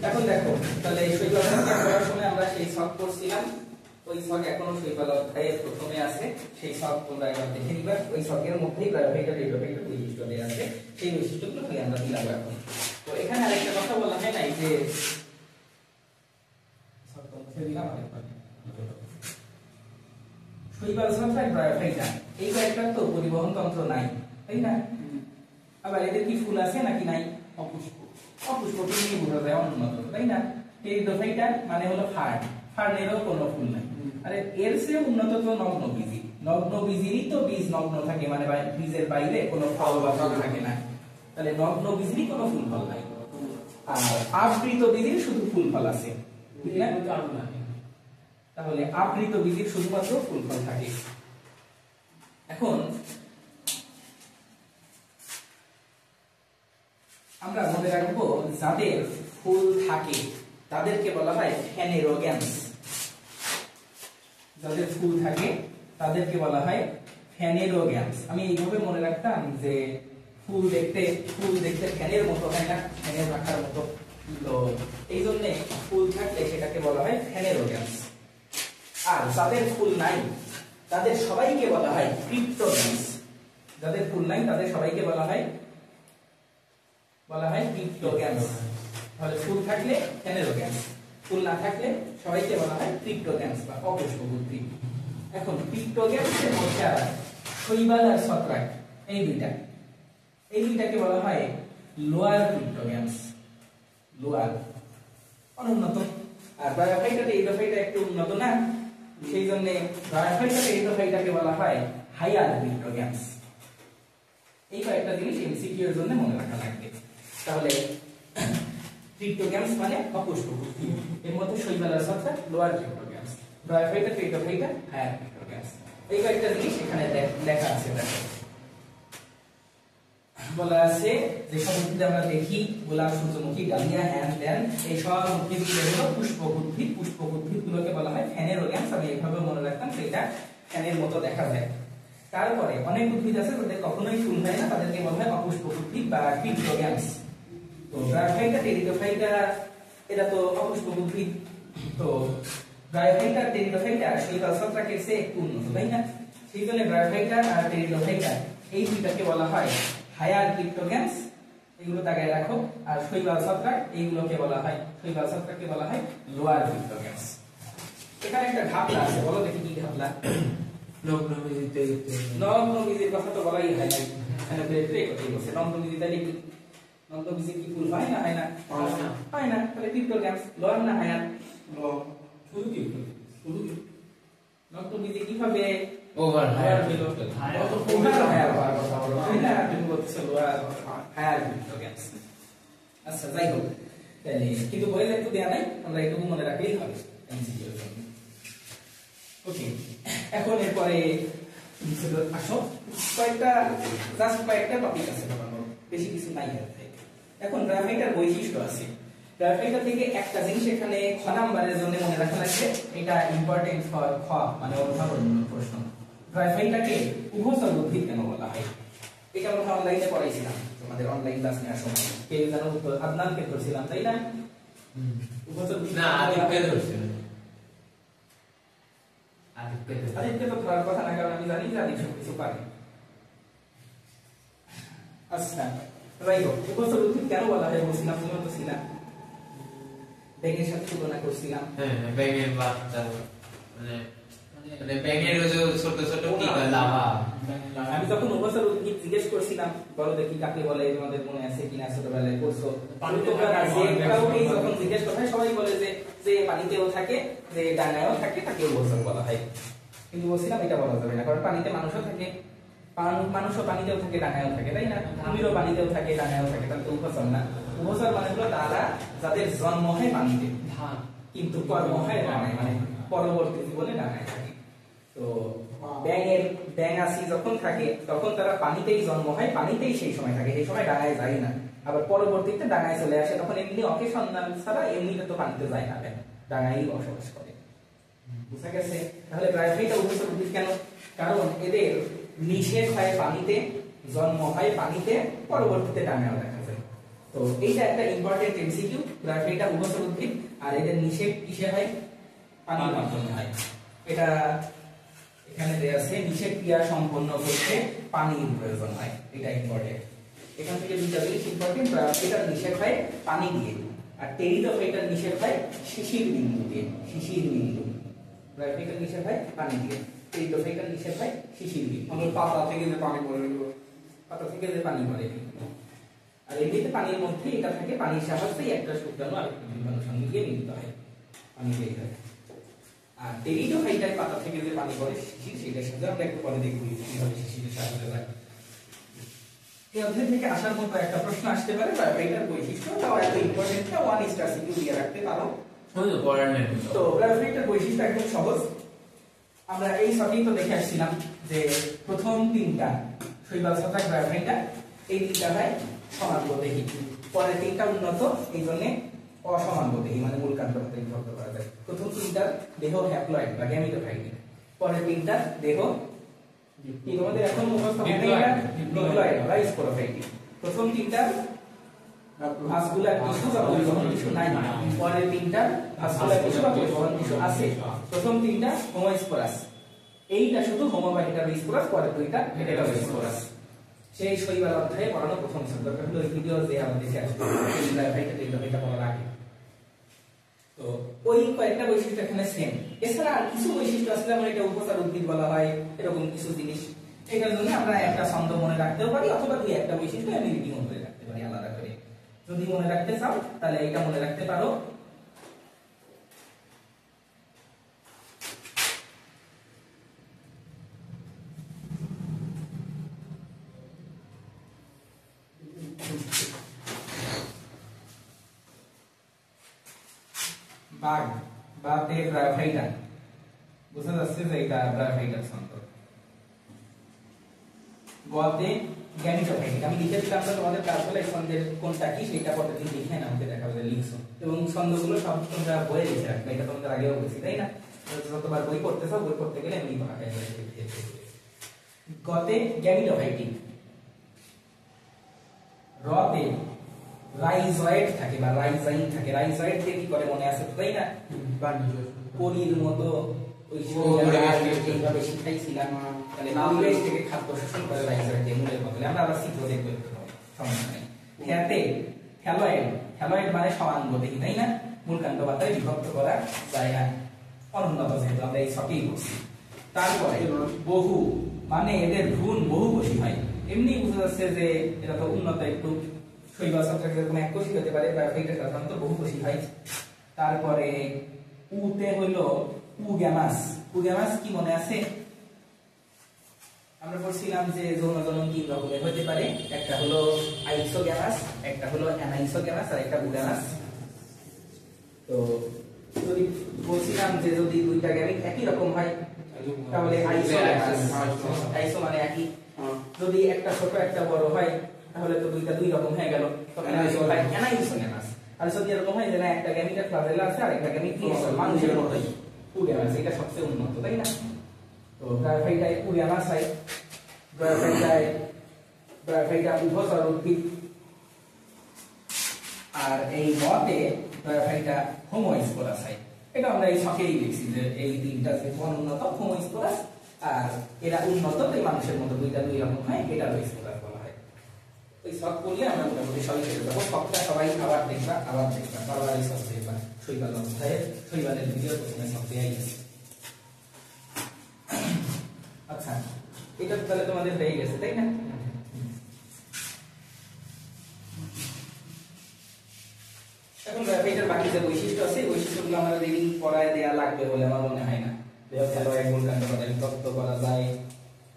এখন দেখো তাহলে এই শৈবাল পড়ার সময় আমরা সেই সব করছিলাম, ওই সব এখনো শৈবাল অধ্যায়ের প্রথমে আছে, সেই সব তোমরা এবার দেখে নিবা। ওই সবের মধ্যেই গ্রাফাইটার রেডিওফাইটার বৈশিষ্ট্য দেয়া আছে, সেই বৈশিষ্ট্যগুলো খালি আমরা দিলাম এখন। তো এখানে আরেকটা কথা বলা হয় নাই যে শৈবাল ছত্রাক গ্রাফাইটা এই কয়েকটা তো পরিবহন তন্ত্র নাই, তাই না? আবার এদের কি ফুল আছে নাকি নাই? অপুষ্প। অপুষ্প নিয়ে বোঝা যায় অনুন্নত, তাই না? টেরিডোফাইটা মানে হলো ফার্ন, ফার্নেরও কোনো ফুল নাই। আরে এর চেয়ে উন্নত তো নগ্নবীজি, নগ্নবীজিরই তো বীজ নগ্ন থাকে, মানে বীজের বাইরে কোনো ফল বা ফল থাকে না, তাহলে নগ্নবীজিরই কোনো ফুল ফল নাই। আর আবৃত বীজের শুধু ফুল ফল আছে, তাহলে আবৃত বীজের শুধুমাত্র ফুল ফল থাকে। এখন আমরা মনে রাখবো যাদের ফুল থাকে তাদেরকে বলা হয় ফেনেরোগ্যামস। যাদের ফুল থাকে তাদেরকে বলা হয় ফেনেরোগ্যামস। আমি এইভাবে মনে রাখতাম যে ফুল দেখতে ফ্যানের মতো, হয় না? ফ্যানের রাখার মতো, তো এই জন্য ফুল থাকলে সেটাকে বলা হয় ফেনেরোগ্যামস। আর যাদের ফুল নাই তাদের সবাইকে বলা হয় ক্রিপ্টোগ্যামস। যাদের ফুল নাই তাদের সবাইকে বলা হয় ক্রিপ্টোগ্যামস। তাহলে ফুল থাকলে ফেনেরোগ্যামস, ফুল না থাকলে সবাইকে বলা হয় ক্রিপ্টোগ্যামস বা অপুষ্পবুদ্ধি। এখন ক্রিপ্টোগ্যামসের মধ্যে আর শৈবাল আর ছত্রাক এই দুইটাকে বলা হয় লোয়ার ক্রিপ্টোগ্যামস, লোয়ার অনুন্নত। আর ব্রায়োফাইটা টেরিডোফাইটা একটু উন্নত না, সেই জন্য ব্রায়োফাইটা টেরিডোফাইটাকে বলা হয় হায়ার ক্রিপ্টোগ্যামস। এই কয়েকটা জিনিস এমসিকিউ এর জন্য মনে রাখা লাগবে। তাহলে ক্রিপ্টোগ্যামস মানে অপুষ্পবুদ্ধি, এর মধ্যে শৈবাল আর ছত্রাক lower cryptogams, bryophyta pteridophyta higher cryptogams. এই কয়েকটা জিনিস এখানে লেখা আছে। দেখো বলা আছে যে সব উদ্ভিদ আমরা দেখি, গোলাপ, সূর্যমুখী, ডালিয়া, হ্যান ত্যান, এই সব উদ্ভিদগুলো হলো পুষ্পবুদ্ধি। পুষ্পবুদ্ধিগুলোকে বলা হয় ফেনেরোগ্যামস। আমি এইভাবে মনে রাখতাম, সেটা ফ্যানের মতো দেখা যায়। তারপরে অনেক উদ্ভিদ আছে যাদের কখনোই ফুল হয় না, তাদেরকে বলা হয় অপুষ্পবুদ্ধি বা ক্রিপ্টোগ্যামস। তো ব্রায়োফাইটা টেরিডোফাইটা এটা তো অপুষ্পবুদ্ধি, তো ব্রায়োফাইটা টেরিডোফাইটা শৈবাল ছত্রাকের চেয়ে একটু উন্নত, তাই না? সেই জন্য ব্রায়োফাইটা আর টেরিডোফাইটা এই দুইটাকে বলা হয় হায়ার ক্রিপ্টোগ্যামস, এগুলো দাগায় রাখো। আর শৈবাল ছত্রাক এইগুলোকে বলা হয় লোয়ার ক্রিপ্টোগ্যামস। এখানে একটা ঘাপলা আছে, বলো দেখি কি ঘাপলা? নগ্নবীজির কথা তো বলাই হয় নাই, এখানে ব্রেডে কথাই বলছে। নগ্নবীজি তাহলে কি নগ্নবীজি কি ফুল হয় না? হয় না, হয় না। তাহলে ক্রিপ্টোগ্যামস লোয়ার না হায়ার? শুধু কি নগ্নবীজি কিভাবে ওভার হায়ার হলো? ওভার হায়ার হওয়ার কথা বলো, তাই না? তুমি বলছো লোয়ার হায়ার ক্রিপ্টোগ্যামস। আচ্ছা যাই হোক, তাহলে কিন্তু বইয়ে একটু দেয়া নাই, আমরা একটু মনে রাখলেই হবে এমসিকিউ এর জন্য। ওকে, এখন এরপরে আসো কয়েকটা টপিক আছে, বেশি কিছু নাই। এখন গ্রাফাইটার বৈশিষ্ট্য আছে। গ্রাফাইটা থেকে একটা জিনিস এখানে খ নাম্বারের জন্য মনে রাখা লাগবে, এটা ইম্পর্টেন্ট ফর খ মানে উদ্ভাবনমূলক প্রশ্ন। গ্রাফাইটাকে উভচর উদ্ভিদ কেন বলা হয়? এটা আমরা অনলাইনে পড়াইছিলাম, তোমাদের অনলাইন ক্লাস নেওয়ার সময় কে জানো উত্তর? আদনানকে ধরছিলাম, তাই না? উভচর উদ্ভিদ না, আদিত্যকে ধরছিলাম। আদিত্যকে তো ধরার কথা না, কারণ আমি জানি যে আদিত্য কিছু পারে। আচ্ছা যাই হোক, উভচর উদ্ভিদ কেন বলা হয় বলছিলাম, তুমি তো ছিলা, ব্যাঙের সাথে তুলনা করছিলাম। হ্যাঁ, ব্যাঙের বাচ্চা মানে ব্যাঙের যে ছোট ছোট কি লাভা। আমি যখন উভচর উদ্ভিদ জিজ্ঞেস করছিলাম, বলো দেখি কাকে বলে, তোমাদের মনে আছে কিনা ছোটবেলায় পড়ছো? যখন জিজ্ঞেস করা হয় সবাই বলে যে যে পানিতেও থাকে, যে ডাঙায়ও থাকে, তাকে উভচর বলা হয়। কিন্তু বলছিলাম এটা বলা যাবে না, কারণ পানিতে মানুষও থাকে, মানুষও পানিতেও থাকে, ডাঙায়ও থাকে, তাই না? কুমিরও পানিতেও থাকে, ডাঙায়ও থাকে, তাহলে তো উভচর না। উভচর মানে হলো তারা যাদের জন্ম হয় পানিতে কিন্তু কর্ম হয় ডাঙায়, মানে পরবর্তী জীবনে ডাঙায় থাকে। তো ব্যাঙাসি যখন থাকে তখন তারা পানিতেই জন্ম হয়, পানিতেই সেই সময় থাকে, সেই সময় ডাঙায় যায় না। আবার পরবর্তীতে ডাঙায় চলে আসে, তখন এমনি অকেশনাল ছাড়া এমনিতে তো পানিতে যায় না, ডাঙায় বসবাস করে। বুঝা গেছে? তাহলে ব্রায়োফাইটা উভচর উদ্ভিদ কেন? কারণ এদের নিষেধ হয় পানিতে, জন্ম হয় পানিতে, পরবর্তীতে ডাঙায় দেখা যায়। তো তো এইটা একটা ইম্পর্টেন্ট এমসিকিউ। গ্রাফাইটটা উভচর উদ্ভিদ আর এদের নিষেক কিসে হয়? পানির মাধ্যমে হয়। এটা এখানে দেয়া আছে নিষেক ক্রিয়া সম্পন্ন করতে পানির প্রয়োজন হয়, এটা ইম্পর্টেন্ট। এখান থেকে দুইটা জিনিস ইম্পর্টেন্ট। গ্রাফাইটার নিষেক হয় পানি দিয়ে, আর টেরিডোফাইটার নিষেক হয় শিশির বিন্দু দিয়ে। শিশির বিন্দু। গ্রাফাইটার নিষেক হয় পানি দিয়ে, টেরিডোফাইটার নিষেক হয় শিশির বিন্দু। আমরা পাতা থেকে যে পানি পড়ে, পাতা থেকে যে পানি পড়ে, আর এমনিতে পানির মধ্যে এটা থাকে, পানির সাহায্যে একটা শুক্রাণু আর একটা জীবাণুর সঙ্গে গিয়ে মিলিত হয়, পানি বের হয়। আর টেরিডোফাইটার পাতা থেকে যে পানি পড়ে শিশির, সেটার সাথে আমরা একটু পরে দেখব কিভাবে শিশিরের সাহায্য হয়। এই অধ্যায় থেকে আসার মতো একটা প্রশ্ন আসতে পারে, গ্রাফাইটার বৈশিষ্ট্য, তাও এত ইম্পর্টেন্ট না, 1 স্টার সিকিউ দিয়ে রাখতে পারো। তো গ্রাফাইটার বৈশিষ্ট্য একদম সহজ। আমরা এই সবই তো দেখে আসছিলাম যে প্রথম তিনটা শৈবাল ছত্রাক গ্রাফাইটা, এই তিনটা হয় সমান গতিহী, পরের তিনটা উন্নত, এই জন্য অসমান গতিহী, মানে মূল কাণ্ডতে বিভক্ত করা যায়। প্রথম তিনটা দেহ হ্যাপ্লয়েড বা গ্যামিটোফাইটিক, পরের তিনটা দেহ কি তোমাদের এখন মুখস্থ হয় না, ডিপ্লয়েড বা স্পোরোফাইটিক। প্রথম তিনটা ভাস্কুলার টিস্যু বা পরিবহন টিস্যু নাই, পরের তিনটা ভাস্কুলার টিস্যু বা পরিবহন টিস্যু আছে, প্রথম তিনটা হোমোস্পোরাস, এইটা শুধু হোমোবাইটারোস্পোরাস, পরের দুইটা হেটেরোস্পোরাস। সেই শৈবাল অধ্যায়ে পড়ানো প্রথম দরকার হলো ওই ভিডিও যে আমাদের দেখে আসবে এই গ্রাফাইটটা টেরিডোফাইটটা পড়ার আগে। তো ওই কয়েকটা বৈশিষ্ট্য এখানে সেম। এছাড়া আর কিছু বৈশিষ্ট্য আছে, যেমন এটা উপচার উদ্ভিদ বলা হয়, এরকম কিছু জিনিস। এটার জন্য আমরা একটা ছন্দ মনে রাখতেও পারি, অথবা দুই একটা বৈশিষ্ট্য আমি রিডিং করে রাখতে পারি আলাদা করে। যদি মনে রাখতে চাও তাহলে এটা মনে রাখতে পারো। বাঘ, বাতে গ্রাফাইটা, বুঝা যাচ্ছে যে এটা গ্রাফাইটার ছন্দ। গতে গ্যামিটোফাইটিক, আমি লিখে দিলাম, তোমাদের কাজ হলো এই ছন্দের কোনটা কি সেটা পরের দিন লিখে আমাকে দেখাবে লিখছো, এবং ছন্দগুলো সব তোমরা বইয়ে লিখে রাখবে, এটা তোমাদের আগেও বলছি তাই না? যতবার বই পড়তেছো, বই পড়তে গেলে এমনি ভাষায় লিখে। গতে গ্যামিটোফাইটিক, রতে রাইজয়েড থাকে বা রাইজাইন থাকে। রাইজয়েড দিয়ে কি করে মনে আছে তাই না? পরীর মতো ওই এইভাবে শিখাইছিলাম, তাহলে পরিবেশ থেকে খাদ্য শোষণ করে রাইজয়েড দিয়ে মূলের বদলে। আমরা আবার চিত্র দেখবো, সমস্যা নেই। হ্যাতে হ্যালয়েড, হ্যালয়েড মানে সমান গতিহীন তাই না? মূল কাণ্ড পাতায় বিভক্ত করা যায় না, অনুন্নত, যেহেতু আমরা এই সবই করছি। তারপরে বহু, মানে এদের ভ্রূণ বহুকোষী হয়। এমনি বোঝা যাচ্ছে যে এটা তো উন্নত একটু, শৈবাল ছত্রাক যেরকম এককোষী হতে পারে, গ্রাফাইটটা সাধারণত বহুকোষী হয়। তারপরে উতে হলো উগ্যামাস। উগ্যামাস কি মনে আছে? আমরা বলছিলাম যে যৌন জনন তিন রকমের হতে পারে, একটা হলো আইসোগ্যামাস, একটা হলো অ্যানাইসোগ্যামাস, আর একটা উগ্যামাস। তো যদি বলছিলাম যে যদি দুইটা গ্যামিট একই রকম হয় তাহলে আইসোগ্যামাস, আইসো মানে একই। যদি একটা ছোট একটা বড় হয় তাহলে তো দুইটা দুই রকম হয়ে গেল, তখন অ্যানাইসোগ্যামাস। আর যদি এরকম হয় যে না একটা গ্যামিটে ফ্লাজেলা আছে আর একটা গ্যামিট মানুষের মতোই, উগ্যামাস, এটা সবচেয়ে উন্নত তাই না? তো গ্রাফাইটায় উগ্যামাস হয়, গ্রাফাইটা উভচর উদ্ভিদ, আর এই মতে গ্রাফাইটা হোমোস্পোরাস হয়। এটা আমরা এই ছকেই দেখছি যে এই তিনটা যে অনুন্নত হোমোস্পোরাস, আর এরা উন্নত এই মানুষের মতো, দুইটা দুই রকম হয়, এটা স্পোরাস বলা হয়। ওই ছক করলে আমরা মোটামুটি সবাই শিখে যাবো। ছকটা সবাই আবার দেখবা, বারবার এই ছক দেখবা। শৈবাল অধ্যায়ে শৈবালের ভিডিও প্রথমে ছক দেয়াই আছে। আচ্ছা, এটা তাহলে তোমাদের হয়ে গেছে তাই না? এখন গ্রাফাইটের বাকি যে বৈশিষ্ট্য আছে, বৈশিষ্ট্যগুলো আমরা রিডিং পড়ায় দেয়া লাগবে বলে আমার মনে হয় না। হ্যালয়েড মূল কাণ্ড পাতায় বিভক্ত করা যায়,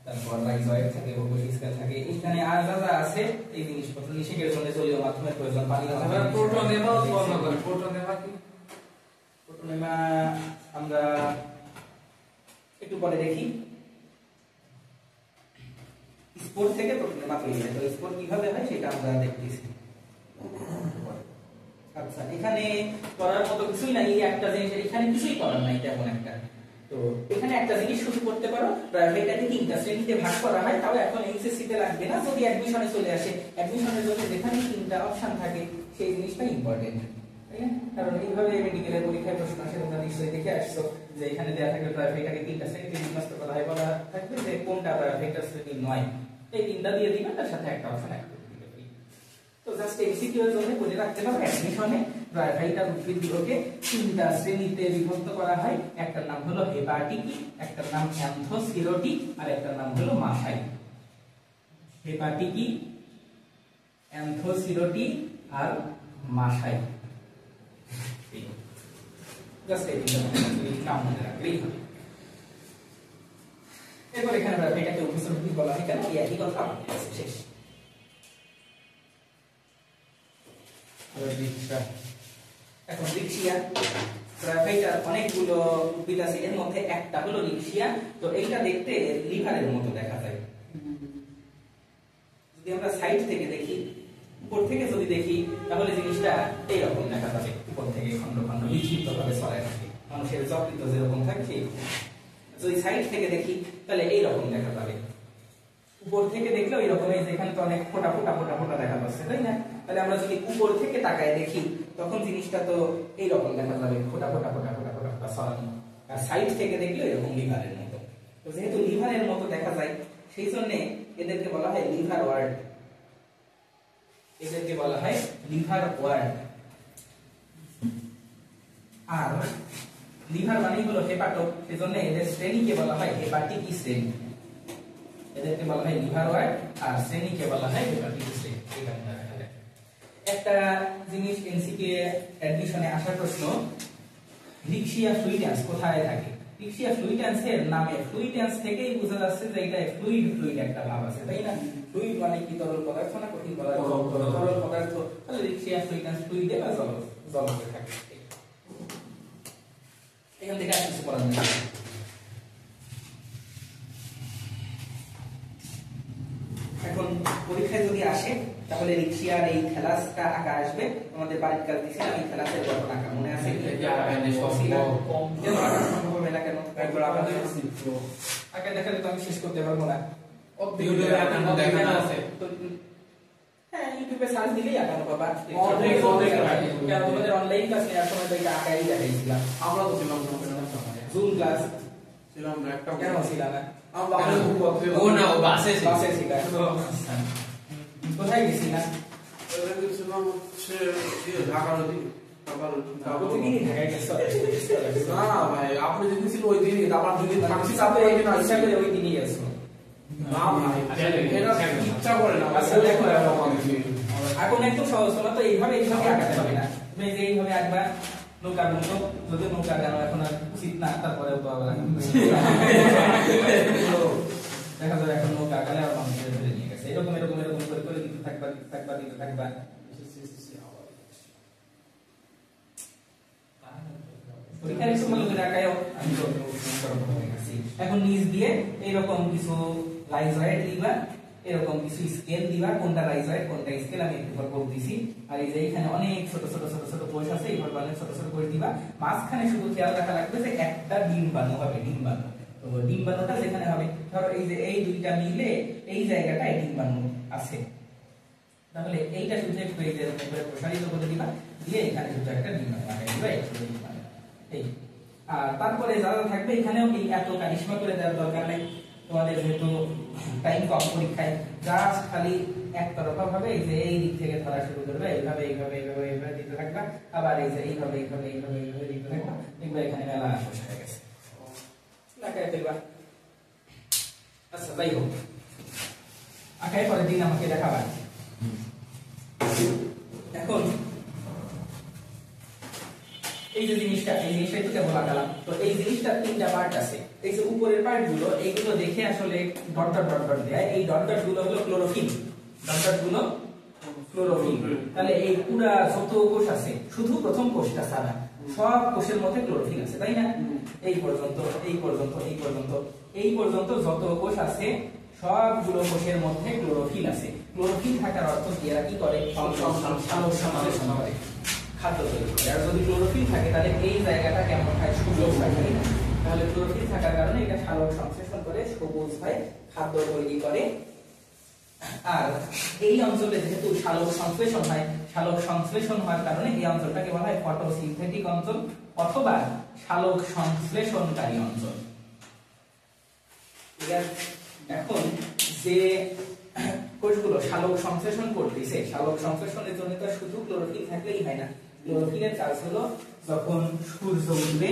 তারপর রাইজয়েড থাকে, বহুকোষী স্কেল থাকে, এখানে আর যা আছে এই জিনিসপত্র নিষেকের জন্য জলীয় মাধ্যমের প্রয়োজন, পানি মাধ্যমে। প্রোটোনেমা উৎপন্ন করে, প্রোটোনেমা কি? প্রোটোনেমা আমরা একটু পরে দেখি। স্পোর থেকে প্রোটোনেমা তৈরি হয়, তো স্পোর কিভাবে হয় সেটা আমরা দেখতেছি। আচ্ছা, এখানে করার মতো কিছুই নাই, এই একটা জিনিস এখানে কিছুই করার নাই তেমন একটা। তো এখানে একটা জিনিস শুরু করতে পারো, প্রাইভেটটাকে তিনটা শ্রেণীতে ভাগ করা হয়, তাও এখন এইচএসসি তে লাগবে না, যদি অ্যাডমিশনে চলে আসে। অ্যাডমিশনের জন্য যেখানে তিনটা অপশন থাকে সেই জিনিসটা ইম্পর্টেন্ট, তাই না? কারণ এইভাবে মেডিকেলের পরীক্ষায় প্রশ্ন আসে, তোমরা নিশ্চয়ই দেখে আসছো যে এখানে দেয়া থাকে প্রাইভেটটাকে তিনটা শ্রেণীতে বিন্যস্ত করা হয়, বলা থাকবে যে কোনটা প্রাইভেট শ্রেণী নয়, এই তিনটা দিয়ে দিবে, তার সাথে একটা অপশন অ্যাড করে দিবে। তো জাস্ট এমসিকিউ এর জন্য বলে রাখতে হবে অ্যাডমিশনে প্রাইভেটার উদ্ভিদগুলোকে তিনটা শ্রেণীতে বিভক্ত করা হয়, একটার নাম হলো হেপাটিকি, একটার নাম অ্যান্থোসিরোটিক, আর একটার নাম হলো মাসাই। হেপাটিকি, অ্যান্থোসিরোটিক আর মাসাই, জাস্ট এই তিনটা নাম মনে রাখলেই হবে। এরপর এখানে প্রাইভেটাকে উপসর্গটি বলা হয় কেন, এই একই কথা শেষ। এখন রিক্সিয়া, প্রাইভেটার অনেকগুলো উদ্ভিদ আছে, এর মধ্যে একটা হলো রিক্সিয়া। তো এইটা দেখতে লিভারের মতো দেখা যায়। যদি আমরা সাইড থেকে দেখি, উপর থেকে যদি দেখি, তাহলে জিনিসটা এইরকম দেখা যাবে, উপর থেকে খন্ড খন্ড বিক্ষিপ্ত ভাবে ছড়ায় থাকে, মানুষের যকৃত যেরকম থাকে। যদি সাইড থেকে দেখি তাহলে এইরকম দেখা যাবে, উপর থেকে দেখলে ওই রকম, এই যেখানে তো অনেক ফোটা ফোটা ফোটা ফোটা দেখা যাচ্ছে, তাই না? তাহলে আমরা যদি উপর থেকে তাকায় দেখি তখন জিনিসটা তো এইরকম দেখা যাবে, ফোটা ফোটা ফোটা ফোটা ফোটা ফোটা ছড়ানো। আর সাইড থেকে দেখলে এরকম লিভারের মতো। তো যেহেতু লিভারের মতো দেখা যায়, সেই জন্য এদেরকে বলা হয় লিভার ওয়ার্ড, এদেরকে বলা হয় লিভার ওয়ার্ড। আর লিভার মানেই হলো হেপাটো, সেজন্য এদের শ্রেণীকে বলা হয় হেপাটিকি শ্রেণী, এদেরকে বলা হয় লিভার ওয়ার্ড, আর শ্রেণীকে বলা হয় হেপাটিকি শ্রেণী। একটা জিনিস এমসিকিউ অ্যাডমিশনে আসার প্রশ্ন, রিক্সিয়া ফ্লুইডেন্স কোথায় থাকে? রিক্সিয়া ফ্লুইডেন্স এর নামে, ফ্লুইডেন্স থেকেই বোঝা যাচ্ছে যে এটা ফ্লুইড ফ্লুইড একটা ভাব আছে, তাই না? ফ্লুইড মানে কি, তরল পদার্থ না কঠিন পদার্থ? তরল পদার্থ। তাহলে রিক্সিয়া ফ্লুইডেন্স ফ্লুইডে বা জলজে থাকে। এখান থেকে আর কিছু করার নেই। এখন পরীক্ষায় যদি আসে তাহলে রিক্সিয়ার এই খেলাসটা আঁকা আসবে, আমাদের বাড়ির কাল দিছে আমি খেলাসের গঠন আঁকা মনে আছে কি? সম্ভব হবে না কেন? একবার আঁকা দেখালে তো আমি শেষ করতে পারবো না। হ্যাঁ, ইউটিউবে সার্চ দিলেই আঁকানো পাবা। আমাদের অনলাইন ক্লাস নেওয়ার সময় তো এটা আঁকাই দেখাইছিলাম। আমরা তো ছিলাম জুম ক্লাস ছিলাম না, একটা কেন ছিলাম না? কোথায় গেছি না? আপনি যেদিন ওই দিনই, আবার দুই দিন থাকছি, তারপরে ওই দিনই গেছো। এখন একটু সহজ হলো, তো এইভাবে আঁকাতে হবে না, তুমি যে এইভাবে আঁকবা নৌকার মতো, যদি নৌকা কেন এখন আর উচিত না, তারপরেও তো আবার দেখা যাবে এখন নৌকা আঁকালে আর মানুষ ধরে নিয়ে গেছে, এরকম এরকম এরকম করে করে দিতে থাকবা দিতে থাকবা দিতে থাকবা। এখন নিচ দিয়ে এরকম কিছু রাইজয়েড দিবা, এরকম কিছু স্কেল দিবা, কোনটা রাইজয়েড কোনটা স্কেল আমি একটু পর বলতেছি। আর এই যে এখানে অনেক ছোট ছোট ছোট ছোট কোষ আছে, এইভাবে অনেক ছোট ছোট কোষ দিবা। মাঝখানে শুধু খেয়াল রাখা লাগবে যে একটা ডিম্বাণু হবে, ডিম্বাণু। তো ডিম্বাণুটা যেখানে হবে, ধরো এই যে এই দুইটা মিলে এই জায়গাটায় ডিম্বাণু আছে, তাহলে এইটা শুধু একটু এই যে প্রসারিত করে দিবা, দিয়ে এখানে শুধু একটা ডিম্বাণু লাগাই দিবা, এই। আর তারপরে যারা থাকবে এখানেও এই এত কারিশমা করে দেওয়ার দরকার নেই, তোমাদের যেহেতু টাইম কম পরীক্ষায়, জাস্ট খালি একতরফা ভাবে এই যে এই দিক থেকে ধরা শুরু করবে, এইভাবে এইভাবে এইভাবে এইভাবে দিতে থাকবা, আবার এই যে এইভাবে এইভাবে এইভাবে এইভাবে দিতে থাকবা, দেখবে এখানে মেলা শেষ হয়ে গেছে, লাগাই ফেলবা। আচ্ছা যাই হোক, আঁকায় পরের দিন আমাকে দেখাবা। এখন এই যে জিনিসটা, এই জিনিসটা একটু কেবল আঁকালাম, তো এই জিনিসটার তিনটা পার্ট আছে। এই যে উপরের পার্ট গুলো, এইগুলো দেখে আসলে ডট ডট ডট ডট দেয়, এই ডট ডট গুলো হলো ক্লোরোফিল, ডট ডট গুলো ক্লোরোফিল। তাহলে এই পুরা যত কোষ আছে, শুধু প্রথম কোষটা ছাড়া সব কোষের মধ্যে ক্লোরোফিল আছে, তাই না? এই পর্যন্ত এই পর্যন্ত এই পর্যন্ত এই পর্যন্ত যত কোষ আছে সবগুলো কোষের মধ্যে ক্লোরোফিল আছে। ক্লোরোফিল থাকার অর্থ এরা কি করে? খাদ্য তৈরি করে। আর যদি ক্লোরোফিল থাকে তাহলে এই জায়গাটা কেমন হয়? সুযোগ থাকে। তাহলে ক্লোরোফিল থাকার কারণে এটা সালোক সংশ্লেষণ করে সবুজ হয়, খাদ্য তৈরি করে। আর এই অঞ্চলে যেহেতু সালোক সংশ্লেষণ হয়, সালোক সংশ্লেষণ হওয়ার কারণে এই অঞ্চলটাকে বলা হয় ফটোসিনথেটিক অঞ্চল অথবা সালোক সংশ্লেষণকারী অঞ্চল। ঠিক আছে, এখন যে কোষগুলো সালোক সংশ্লেষণ করতেছে, সালোক সংশ্লেষণের জন্য তো শুধু ক্লোরোফিল থাকলেই হয় না। ক্লোরোফিলের কাজ হলো যখন সূর্য উঠবে,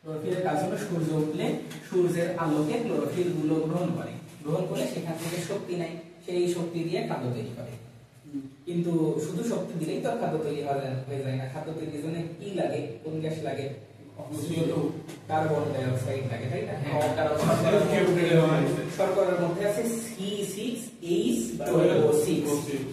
ক্লোরোফিলের কাজ হলো সূর্য উঠলে সূর্যের আলোকে ক্লোরোফিল গুলো গ্রহণ করে, গ্রহণ করে সেখান থেকে শক্তি নেয়, সেই শক্তি দিয়ে খাদ্য তৈরি করে। কিন্তু শুধু শক্তি দিলেই তো খাদ্য তৈরি হয়ে যায় না। খাদ্য তৈরির জন্য কি লাগে, কোন গ্যাস লাগে? কার্বন ডাই অক্সাইড লাগে, তাই না? কারণ শর্করার মধ্যে আছে C6H12O6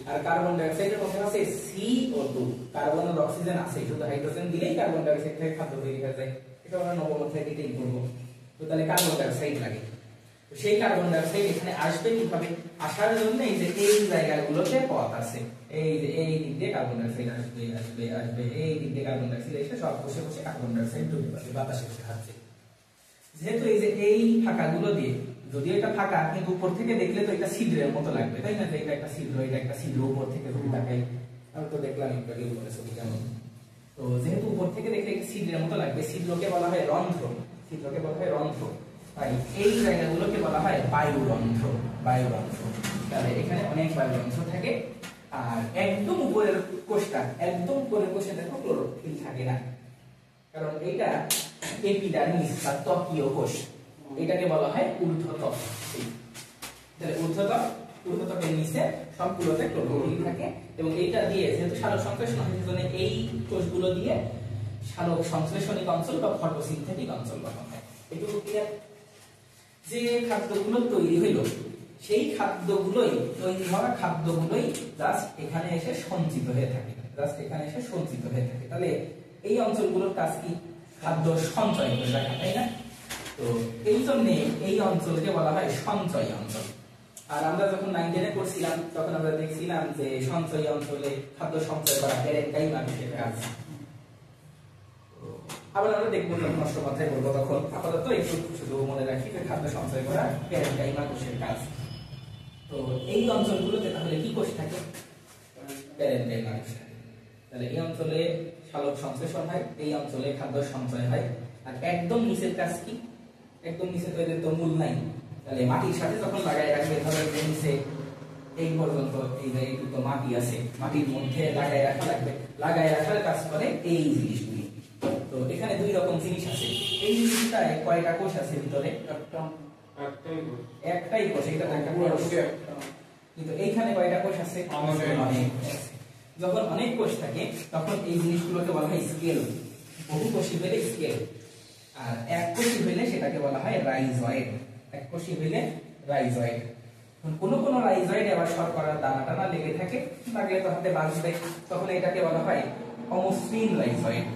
আর কার্বন ডাই অক্সাইডের মধ্যে আছে CO2। কার্বন আর অক্সিজেন আছে, শুধু হাইড্রোজেন দিলেই কার্বন ডাই অক্সাইড থেকে খাদ্য তৈরি হয়ে যায়। এটা আমরা নবম অধ্যায়ে ডিটেইল করব। তো তাহলে কার্বন ডাই অক্সাইড লাগে, তো সেই কার্বন ডাই অক্সাইড এখানে আসবে কিভাবে? আসার জন্য এই যে এই জায়গাগুলোতে পথ আছে, এই যে এই দিক দিয়ে কার্বন ডাই অক্সাইড আসবে আসবে আসবে, এই দিক দিয়ে কার্বন ডাই অক্সাইড এসে সব বসে বসে কার্বন ডাই অক্সাইড ঢুকে পড়ে বাতাসের সাহায্যে। যেহেতু এই যে এই ফাঁকাগুলো দিয়ে, যদিও এটা ফাঁকা কিন্তু উপর থেকে দেখলে তো এটা ছিদ্রের মতো লাগবে, তাই না? যে এটা একটা ছিদ্র, এটা একটা ছিদ্র, উপর থেকে যদি তাকাই আমি তো দেখলাম একটু আগে উপরে ছবি কেমন। তো যেহেতু উপর থেকে দেখলে একটা ছিদ্রের মতো লাগবে, ছিদ্রকে বলা হয় রন্ধ্র, ছিদ্রকে বলা হয় রন্ধ্র। তাই এই জায়গাগুলোকে বলা হয় বায়ুরন্ধ্র, বায়ুরন্ধ্র। তাহলে এখানে অনেক বায়ুরন্ধ্র থাকে। আর একদম উপরের কোষটা, একদম উপরের কোষে দেখো ক্লোরোফিল থাকে না, কারণ এইটা এপিডার্মিস বা ত্বকীয় কোষ, এটাকে বলা হয় ঊর্ধ্বত্বক। তাহলে ঊর্ধ্বত্বকের নিচে সবগুলোতে ক্লোরোফিল থাকে এবং এইটা দিয়ে যেহেতু সালোক সংশ্লেষণ হয় সেজন্য এই কোষগুলো দিয়ে সালোক সংশ্লেষণিক অঞ্চল বা ফটোসিনথেটিক অঞ্চল গঠন হয়। এটুকু ক্লিয়ার? যে খাদ্যগুলো তৈরি হইল সেই খাদ্যগুলোই, তৈরি হওয়া খাদ্যগুলোই জাস্ট এখানে এসে সঞ্চিত হয়ে থাকে, জাস্ট এখানে এসে সঞ্চিত হয়ে থাকে। তাহলে এই অঞ্চলগুলোর কাজ কি? খাদ্য সঞ্চয় করে রাখা, তাই না? তো এই জন্য এই অঞ্চলকে বলা হয় সঞ্চয় অঞ্চল। আর আমরা যখন 9-10 পড়ছিলাম তখন আমরা দেখছিলাম যে সঞ্চয় অঞ্চলে খাদ্য সঞ্চয় করা প্যারেনকাইমা কোষের কাজ। আবার আমরা দেখবো যখন অষ্টম অধ্যায়ে পড়বো তখন, আপাতত একটু শুধু মনে রাখি যে খাদ্য সঞ্চয় করা প্যারেনকাইমা কোষের কাজ। তো এই অঞ্চলগুলোতে তাহলে কি কোষ থাকে? প্যারেনকাইমা কোষ থাকে। তাহলে এই অঞ্চলে সালোক সংশ্লেষণ হয়, এই অঞ্চলে খাদ্য সঞ্চয় হয়। আর একদম নিচের কাজ কি? একদম নিচে তো এদের তো মূল নাই, তাহলে মাটির সাথে যখন লাগাই রাখবে, ধরো এই নিচে এই পর্যন্ত এই যে একটু মাটি আছে, মাটির মধ্যে লাগাই রাখা লাগবে, লাগাই রাখার কাজ করে এই জিনিসগুলি। তো এখানে দুই রকম জিনিস আছে। এই জিনিসটায় কয়টা কোষ আছে ভিতরে? একটাই কোষ, এটা দেখা কিন্তু এইখানে কয়টা কোষ আছে? অনেক কোষ আছে। যখন অনেক কোষ থাকে তখন এই জিনিসগুলোকে বলা হয় স্কেল। বহু কোষী হলে স্কেল, আর এক কোষী হইলে সেটাকে বলা হয় রাইজয়েড। এক কোষী হইলে রাইজয়েড। কোন কোন রাইজয়েড আবার শর্করার দানা টানা লেগে থাকে, লাগলে তো হাতে বাজবে, তখন এটাকে বলা হয় অমসৃণ রাইজয়েড।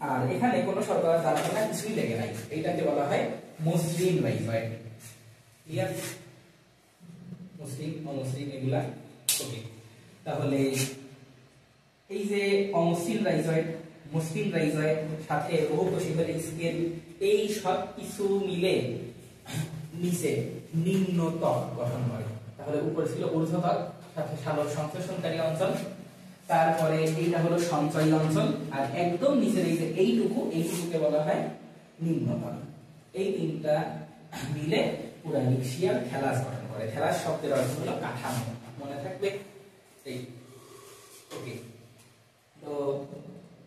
আর এখানে কোনো শর্করার দানা টানা কিছুই লেগে নাই, এইটাকে বলা হয় মসৃণ রাইজয়েড। ক্লিয়ার? মসৃণ অমসৃণ এগুলা ওকে। তাহলে এই যে অমসৃণ রাইজয়েড, মসৃণ রাইজয়েড সাথে বহুকোষী হলে স্কেল, এই সব কিছু মিলে নিচে নিম্নত্বক গঠন করে। তাহলে উপরে ছিল ঊর্ধ্বত্বক, সাথে সালোক সংশ্লেষণকারী অঞ্চল, তারপরে এইটা হলো সঞ্চয়ী অঞ্চল, আর একদম নিচের এই যে এইটুকুকে বলা হয় নিম্নত্বক। এই তিনটা মিলে পুরা লিক্সিয়ার থ্যালাস গঠন করে। থ্যালাস শব্দের অর্থ হলো কাঠামো, মনে থাকবে? এই ওকে। তো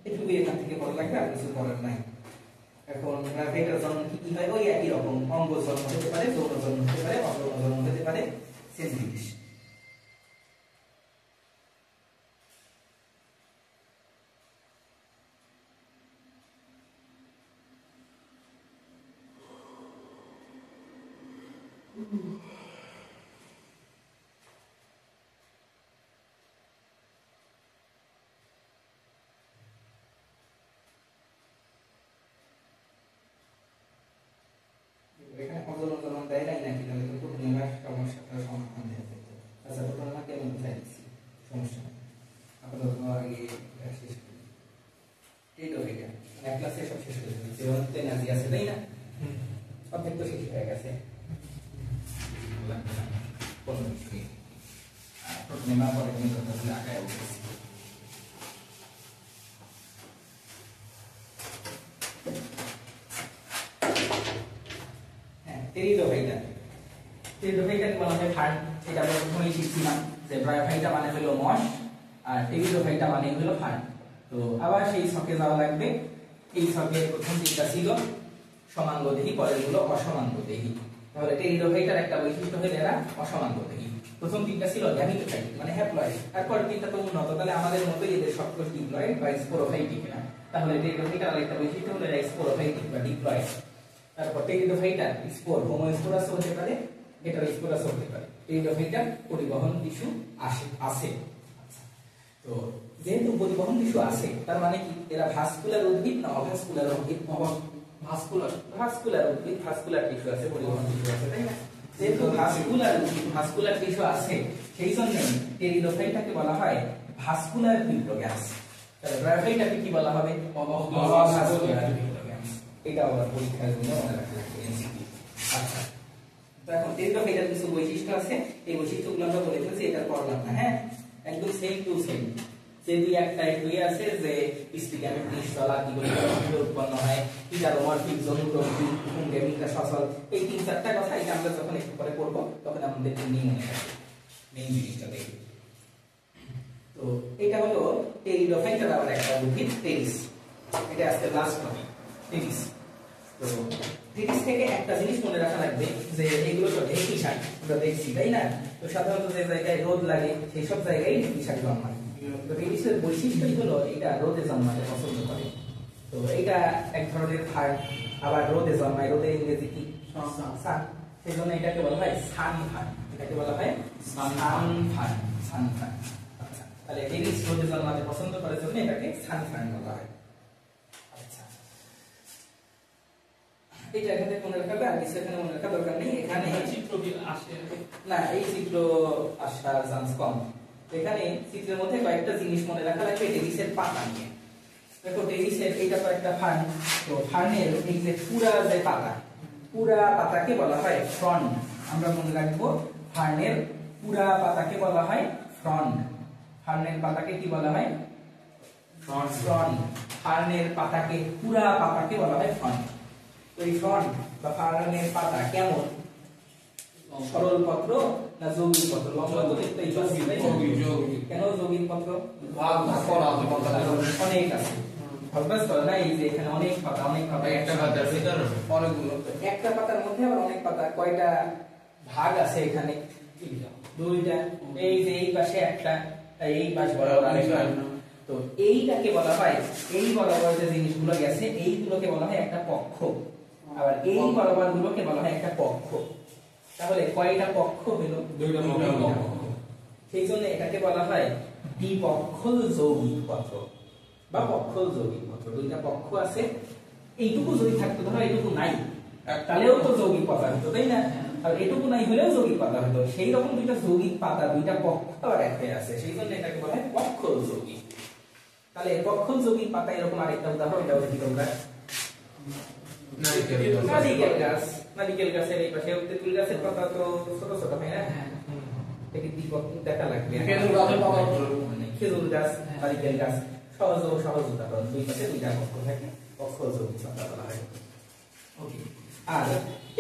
এটুকু এখান থেকে পড়া লাগবে, আর কিছু পড়ার নাই। এখন গ্রাফাইটের জন্ম কি হয়? ওই একই রকম, অঙ্গ জন্ম হতে পারে, যৌন জন্ম হতে পারে, অযৌন জন্ম হতে পারে, সেম জিনিস। এখানে অযৌন জন্ম দেয় নাই নাকি? তাহলে তো সমস্যাটার সমাধান দেওয়া যেত। টেরিডোফাইটা। টেরিডোফাইটাকে বলা হয় ফার্ন। এটা আমরা প্রথমেই শিখছিলাম যে ব্রায়োফাইটা মানে হলো মশ আর টেরিডোফাইটা মানে হলো ফার্ন। তো আবার সেই ছকে যাওয়া লাগবে। এই ছকে প্রথম তিনটা ছিল সমাঙ্গদেহী, পরেরগুলো অসমাঙ্গদেহী। তাহলে টেরিডোফাইটার একটা বৈশিষ্ট্য হলো এরা অসমাঙ্গদেহী। প্রথম তিনটা ছিল গ্যামিটোফাইট মানে হ্যাপ্লয়েড, তারপর তিনটা তো উন্নত। তাহলে আমাদের মতই এদের সবকটি ডিপ্লয়েড বা স্পোরোফাইটিক না। তাহলে টেরিডোফাইটার আরেকটা বৈশিষ্ট্য হলো এরা স্পোরোফাইটিক বা ডিপ্লয়েড। তারপর টেরিডোফাইটার স্পোর হোমোস্পোরাস হতে পারে, এটা স্পোরাস হতে পারে। টেরিডোফাইটার পরিবহন টিস্যু আছে। তো যেহেতু পরিবহন টিস্যু আছে তার মানে কি এরা ভাস্কুলার উদ্ভিদ না অভাস্কুলার উদ্ভিদ? ভাস্কুলার উদ্ভিদ, ভাস্কুলার টিস্যু আছে, পরিবহন টিস্যু আছে, তাই না? যেহেতু ভাস্কুলার টিস্যু আছে সেই জন্য টেরিডোফাইটাকে বলা হয় ভাস্কুলার ক্রিপ্টোগ্যাস। তাহলে ব্রায়োফাইটাকে কি বলা হবে? অভাস্কুলার ক্রিপ্টোগ্যাস। এটা আবার পরীক্ষার জন্য মনে রাখতে হবে এমসিকিউ। আচ্ছা, তো এখন টেরিডোফাইটার কিছু বৈশিষ্ট্য আছে, এই বৈশিষ্ট্যগুলো আমরা বলে ফেলছি, এটা পড়লাম না। হ্যাঁ, একদম সেম টু সেম। যে দুই একটা একই আছে যে স্টিকামে নিশ্চলা দিগুলো উৎপন্ন হয়, ইজারোমরফিক জনুপ্রবৃত্তি, গেমিকা সচল, এই তিন চারটা কথা এটা আমরা যখন একটু পরে পড়ব তখন আমাদের নিয়ে মনে থাকবে, মেইন জিনিসটা দেখব। তো এটা হলো টেরিডোফাইটার আবার একটা উদ্ভিদ টেরিস। এটা আজকে লাস্ট টপিক টেরিস। তো টেরিস থেকে একটা জিনিস মনে রাখা লাগবে যে এগুলো তো ঢেঁকি শাক আমরা দেখছি, তাই না? তো সাধারণত যে জায়গায় রোদ লাগে সেই সব জায়গায় ঢেঁকি শাক জন্মায়। তো টেরিসের বৈশিষ্ট্যই হলো এটা রোদে জন্মাতে পছন্দ করে। তো এটা এক ধরনের ফার্ন, আবার রোদে জন্মায়। রোদে ইংরেজি কি? সান। সেই জন্য এটাকে বলা হয় সান ফার্ন। এটাকে বলা হয় সান ফার্ন। সান ফার্ন। আচ্ছা, তাহলে টেরিস রোদে জন্মাতে পছন্দ করে জন্য এটাকে সান ফার্ন বলা হয়। আচ্ছা, এটা এখানে মনে রাখবে, আর কিছু এখানে মনে রাখার দরকার নেই। এখানে চিত্র আসে না, এই চিত্র আসার চান্স কম। এখানে চিত্রের মধ্যে কয়েকটা জিনিস মনে রাখা লাগবে টেরিসের পাতা নিয়ে। দেখো টেরিসের এইটা তো একটা ফার্ন। তো ফার্নের এই যে পুরা যে পাতা, পুরা পাতাকে বলা হয় ফ্রন্ট। আমরা মনে রাখবো ফার্নের পুরা পাতাকে বলা হয় ফ্রন্ট। ফার্নের পাতাকে কি বলা হয়? ফ্রন্ট। ফার্নের পাতাকে পুরা পাতাকে বলা হয় ফ্রন্ট। তো এই ফ্রন্ট বা ফার্নের পাতা কেমন? সরল পত্র না যৌগিক পত্র? লম্বা তো দেখতেই পাচ্ছি, তাই না? কেন যৌগিক পত্র? অনেক আছে, ভাববাস করে না? এই যে এখানে অনেক পাতা, অনেক পাতা, একটা পাতার ভিতরে অনেকগুলো। একটা পাতার মধ্যে আবার অনেক পাতা, কয়টা ভাগ আছে এখানে? দুইটা। এই যে এই পাশে একটা, এই পাশ বরাবর আরেকটা। তো এইটাকে বলা হয়, এই বরাবর যে জিনিসগুলো গেছে এইগুলোকে বলা হয় একটা পক্ষ, আবার এই বরাবর গুলোকে বলা হয় একটা পক্ষ। তাহলে কয়টা পক্ষ হলো? দুইটা পক্ষ। সেই জন্য এটাকে বলা হয় দ্বিপক্ষল যৌগিক পত্র বা পক্ষল যৌগিক পত্র। দুইটা পক্ষ আছে, এইটুকু যদি থাকতো, ধরো এইটুকু নাই, তাহলেও তো যৌগিক পাতা হতো, তাই না? আর এটুকু নাই হলেও যৌগিক পাতা হতো। সেই রকম দুইটা যৌগিক পাতা, দুইটা পক্ষ আবার একটাই আছে, সেই জন্য এটাকে বলা হয় পক্ষল যৌগিক। তাহলে পক্ষল যৌগিক পাতা এরকম আরেকটা উদাহরণ, এটা হচ্ছে কি তোমরা? নারিকেল গাছ। নারিকেল গাছের এই পাশে তেঁতুল গাছের পাতা তো ছোট ছোট, হয় না? এটি দ্বিপক্ষ দেখা লাগবে। খেজুর গাছ, নারিকেল গাছ, সহজ উদাহরণ। দুই পাশে দুইটা পক্ষ থাকে, পক্ষল যৌগিক পাতা বলা হয়। ওকে, আর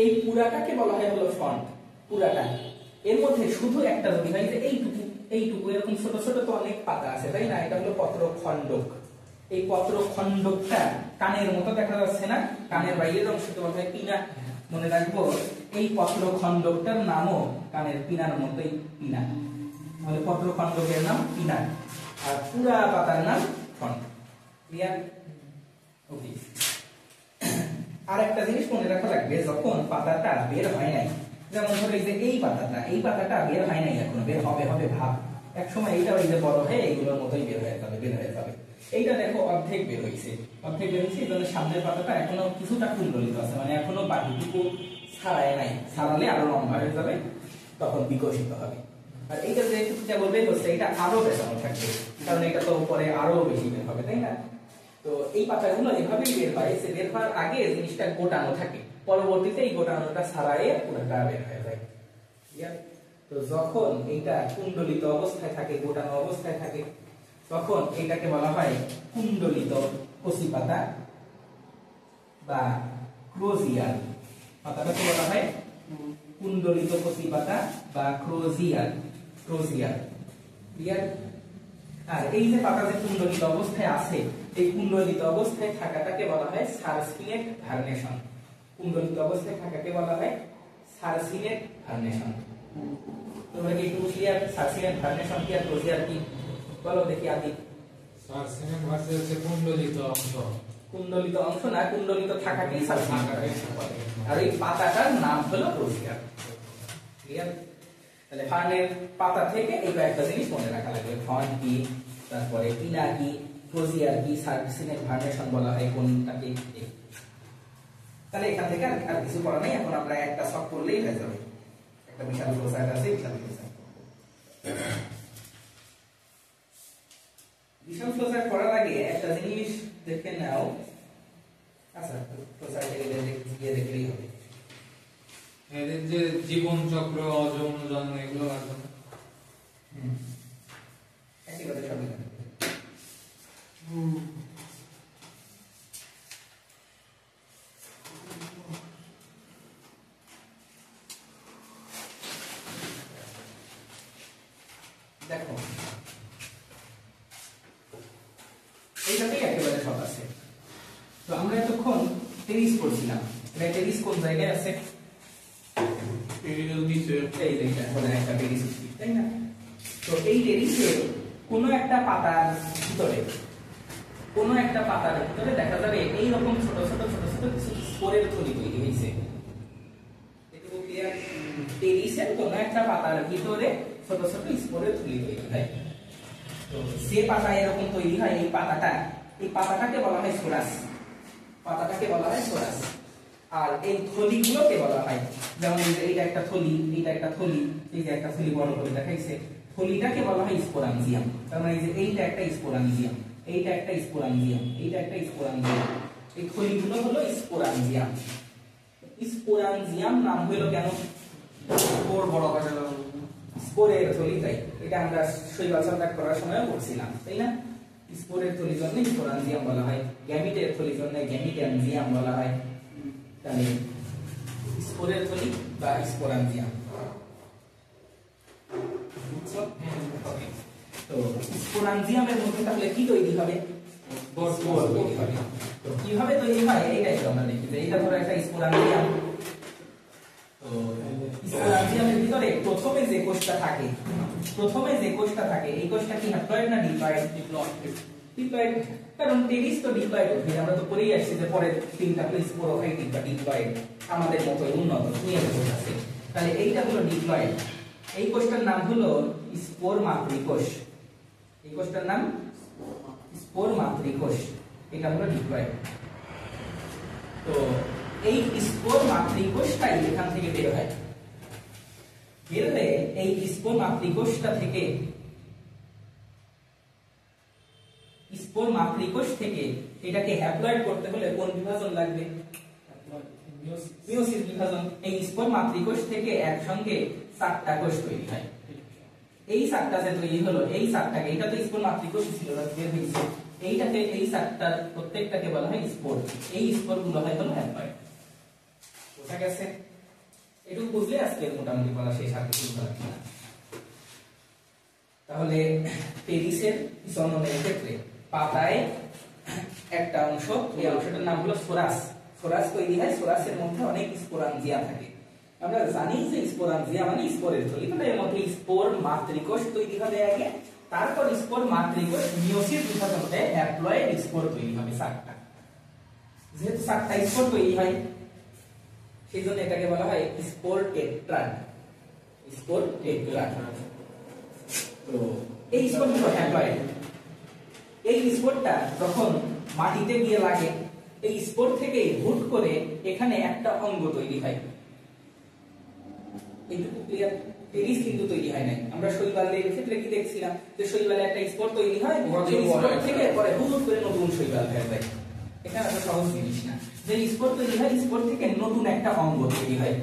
এই পুরাটাকে বলা হয় হলো ফ্রন্ট। পুরাটা এর মধ্যে শুধু একটা যদি হয় যে এইটুকু এরকম ছোট ছোট তো অনেক পাতা আছে, তাই না? এটা হলো পত্রখণ্ডক। এই পত্রখণ্ডকটা কানের মতো দেখা যাচ্ছে না? কানের বাইরের অংশকে বলা হয় পিনা। মনে রাখবো এই পত্রখণ্ডকটার নামও কানের পিনার মতোই পিনা। তাহলে পত্রখণ্ডকের নাম পিনা আর পুরা পাতার নাম ফ্রন্ট। ক্লিয়ার? ওকে, আর একটা জিনিস মনে রাখা লাগবে, যখন পাতাটা বের হয় নাই, যেমন ধরো এই যে এই পাতাটা বের হয় নাই, এখনো বের হবে ভাব, এক সময় এইটা ওই যে বড় হয়ে এইগুলোর মতোই বের হয়ে যাবে। এইটা দেখো অর্ধেক বের হয়েছে, এই জন্য সামনের পাতাটা এখনো কিছুটা কুণ্ডলিত আছে, মানে এখনো বাকিটুকু ছাড়ায় নাই। ছাড়ালে আরো লম্বা হয়ে যাবে, তখন বিকশিত হবে। আর এইটা যে যেমন বের হচ্ছে এটা আরো বেশানো থাকবে, কারণ এটা তো উপরে আরো বেশি বের হবে, তাই না? তো এই পাতাগুলো এভাবেই বের হয়, সে বের হওয়ার আগে জিনিসটা গোটানো থাকে, পরবর্তীতে এই গোটানোটা ছাড়াইয়ে পুরোটা বের হয়ে যায়। তো যখন এইটা কুণ্ডলিত অবস্থায় থাকে, গোটানো অবস্থায় থাকে, তখন এটাকে বলা হয় কুণ্ডলিত কচি পাতা বা ক্লোজিয়াল। পাতাটাকে বলা হয় কুণ্ডলিত কচি পাতা বা ক্রোজিয়ার, ক্রোজিয়ার ক্লিয়ার। আর এই যে পাতা যে কুণ্ডলিত অবস্থায় আছে, এই কুণ্ডলিত অবস্থায় থাকাটাকে বলা হয় সারসিনেট ভার্নেশন। কুণ্ডলিত অবস্থায় থাকাকে বলা হয় সারসিনেট ভার্নেশন। তোমরা কি একটু ক্লিয়ার? সারসিনেট ভার্নেশন কি আর ক্রোজিয়ার কি বলো দেখি আদি। সারসিনেট ভার্সেস হচ্ছে কুণ্ডলিত অংশ। কুণ্ডলিত অংশ না, কুণ্ডলিত থাকাকেই সারসিনেট ভার্নেশন বলে। আর এই পাতাটার নাম হলো ক্রোজিয়ার। ক্লিয়ার? তাহলে ফার্নের পাতা থেকে এই কয়েকটা জিনিস মনে রাখা লাগবে। ফার্ন কি, তারপরে পিনা কি, ক্রোজিয়ার কি, সারসিনেট ভার্নেশন বলা হয় কোনটাকে। তাহলে এখান থেকে আর কিছু করা নেই, এখন আমরা একটা সব করলেই হয়ে যাবে। একটা বিশাল ফ্লোচার্ট আছে, বিশাল ফ্লোচার্ট। বিশাল ফ্লোচার্ট করার আগে একটা জিনিস দেখে নাও। আচ্ছা, ফ্লোচার্টে গিয়ে দেখলেই হবে। এদের যে জীবন চক্র, যৌন জন্ম এগুলো আসবে না। একই কথা সবই জানবে। দেখো এইটাতেই একেবারে সব আছে। তো আমরা এতক্ষণ টেরিস পড়ছিলাম। এটা টেরিস কোন জায়গায় আছে? এই জায়গাটা হলো একটা টেরিস, তাই না? তো এই টেরিসে কোনো একটা পাতার ভিতরে, কোনো একটা পাতার ভিতরে দেখা যাবে এই রকম ছোট ছোট ছোট ছোট কিছু স্পোরের থলি তৈরি হয়েছে। এটুকু ক্লিয়ার? টেরিসের কোনো একটা পাতার ভিতরে ছোট ছোট স্পোরের থলি তৈরি হয়। তো যে পাতা এরকম তৈরি হয়, এই পাতাটাকে বলা হয় সোরাস। পাতাটাকে বলা হয় সোরাস। আর এই থলিগুলোকে বলা হয়, যেমন এইটা একটা থলি, এইটা একটা থলি, এই যে একটা থলি বড় করে দেখাইছে, থলিটাকে বলা হয় স্পোরাঞ্জিয়াম। তার মানে এই যে এইটা একটা স্পোরাঞ্জিয়াম, এইটা একটা স্পোরাঞ্জিয়াম, এইটা একটা স্পোরাঞ্জিয়াম। এই থলিগুলো হলো স্পোরাঞ্জিয়াম। স্পোরাঞ্জিয়াম নাম হলো কেন? স্পোর বড় করে স্পোরের থলি, তাই এটা আমরা শৈবাল সন্ধান করার সময় পড়ছিলাম, তাই না? স্পোরের থলির জন্য স্পোরাঞ্জিয়াম বলা হয়, গ্যামিটের থলির জন্য গ্যামিটানজিয়াম বলা হয়। তাহলে স্পোরের থলি বা স্পোরাঞ্জিয়াম, বুঝছো? ওকে। তো স্পোরাঞ্জিয়ামের মধ্যে তাহলে কি তৈরি হবে? স্পোর তৈরি হবে। তো কিভাবে তৈরি হয় এইটাই তো আমরা দেখি। যে এটা ধরো একটা স্পোরাঞ্জিয়াম। তো স্পোরাঞ্জিয়ামের ভিতরে প্রথমে যে কোষটা থাকে, এই কোষটা কি হ্যাপ্লয়েড না ডিপ্লয়েড? ডিপ্লয়েড। কারণ টেরিস তো ডিপ্লয়েড উদ্ভিদ, আমরা তো পড়েই আসছি যে পরের তিনটা হলো স্পোরোফাইটিক বা ডিপ্লয়েড, আমাদের মতো উন্নত দুনিয়াতে কোষ আছে। তাহলে এইটা হলো ডিপ্লয়েড। এই কোষটার নাম হলো স্পোর মাতৃকোষ। এই কোষটার নাম স্পোর মাতৃকোষ। এটা হলো ডিপ্লয়েড। তো এই স্পোর মাতৃকোষটাই এখান থেকে বের হয়। বের হয়ে এই স্পোর মাতৃকোষটা থেকে, স্পোর মাতৃকোষ থেকে এটাকে হ্যাপ্লয়েড করতে হলে কোন বিভাজন লাগবে? মিয়োসিস বিভাজন। এই স্পোর মাতৃকোষ থেকে একসঙ্গে 4টা কোষ তৈরি হয়। এই 4টা যে তৈরি হলো, এই 4টাকে, এটা তো স্পোর মাতৃকোষ ছিল, বের হয়েছে, এইটাকে, এই 4টার প্রত্যেকটাকে বলা হয় স্পোর। এই স্পোরগুলো হয় হলো হ্যাপ্লয়েড। বোঝা গেছে? এটুকু বুঝলে আজকে মোটামুটি বলা শেষ, আর কিছু লাগবে না। তাহলে টেরিসের জননের ক্ষেত্রে পাতায় একটা অংশ, এই অংশটার নাম হলো সোরাস। সোরাস তৈরি হয়, সোরাসের মধ্যে অনেক স্পোরাঞ্জিয়া থাকে। আমরা জানি যে স্পোরাঞ্জিয়া মানে স্পোরের থলি, কিন্তু এর মধ্যে স্পোর মাতৃকোষ তৈরি হবে আগে, তারপর স্পোর মাতৃকোষ মিয়োসিস বিভাজন হয়ে হ্যাপ্লয়েড স্পোর তৈরি হবে 4টা। যেহেতু 4টা স্পোর তৈরি হয়, সেই জন্য এটাকে বলা হয় স্পোর টেট্রাড। Spore tetrad. তো এই স্পোরগুলো হ্যাপ্লয়েড। এই স্পোরটা যখন মাটিতে গিয়ে লাগে, এই স্পোর থেকে হুট করে এখানে একটা অঙ্গ তৈরি হয়। এইটুকু ক্লিয়ার? টেরিস কিন্তু তৈরি হয় নাই। আমরা শৈবালের ক্ষেত্রে কি দেখছিলাম যে শৈবালে একটা স্পোর তৈরি হয়, এই স্পোর থেকে পরে হুট করে নতুন শৈবাল হয়ে যায়। এটা এত সহজ জিনিস না। যে স্পোর তৈরি হয়, স্পোর থেকে নতুন একটা অঙ্গ তৈরি হয়,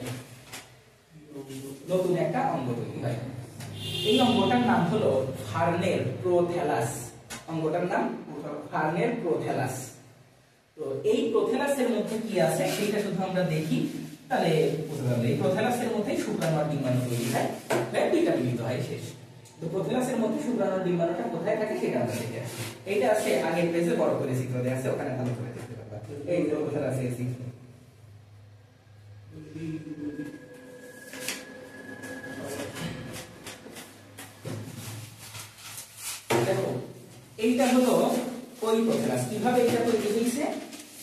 নতুন একটা অঙ্গ তৈরি হয়। এই অঙ্গটার নাম হলো ফার্নের প্রোথ্যালাস। অঙ্গটার নাম ফার্নের প্রোথ্যালাস। তো এই প্রোথ্যালাসের মধ্যে কি আছে সেটা শুধু আমরা দেখি, তাহলে বুঝতে পারলে এই প্রোথ্যালাসের মধ্যে শুক্রাণু আর ডিম্বাণু তৈরি হয়, দুইটা মিলিত হয় শেষ। তো প্রোথ্যালাসের মধ্যে শুক্রাণু আর ডিম্বাণুটা কোথায় থাকে সেটা আমরা দেখে আসি। এইটা আছে আগের পেজে বড় করে চিত্র দেয়া আছে, ওখানে ভালো করে দেখতে পারবা। এই যে প্রোথ্যালাসের চিত্র, দেখো এইটা হলো ওই প্রোথ্যালাস। কিভাবে এটা তৈরি হয়েছে?